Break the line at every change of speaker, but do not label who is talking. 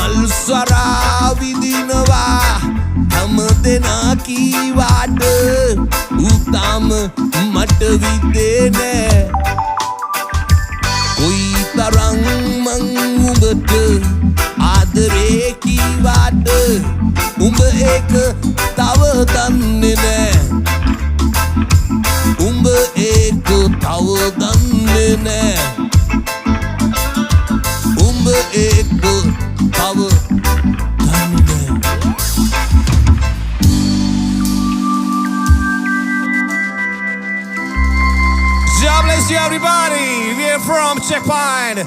මල් ස්වරා විදිනවා හැම දෙනා කීවාට උතාම මට විදේ නෑ කොයි තරම් මං උඹට ආදරේ කීවාට උඹ ඒක තව දන්නේ නෑ උඹ ඒක තව දන්නේ නෑ උඹ ඒක තව දන්නේ නෑ God bless you everybody. We're from Checkpoint.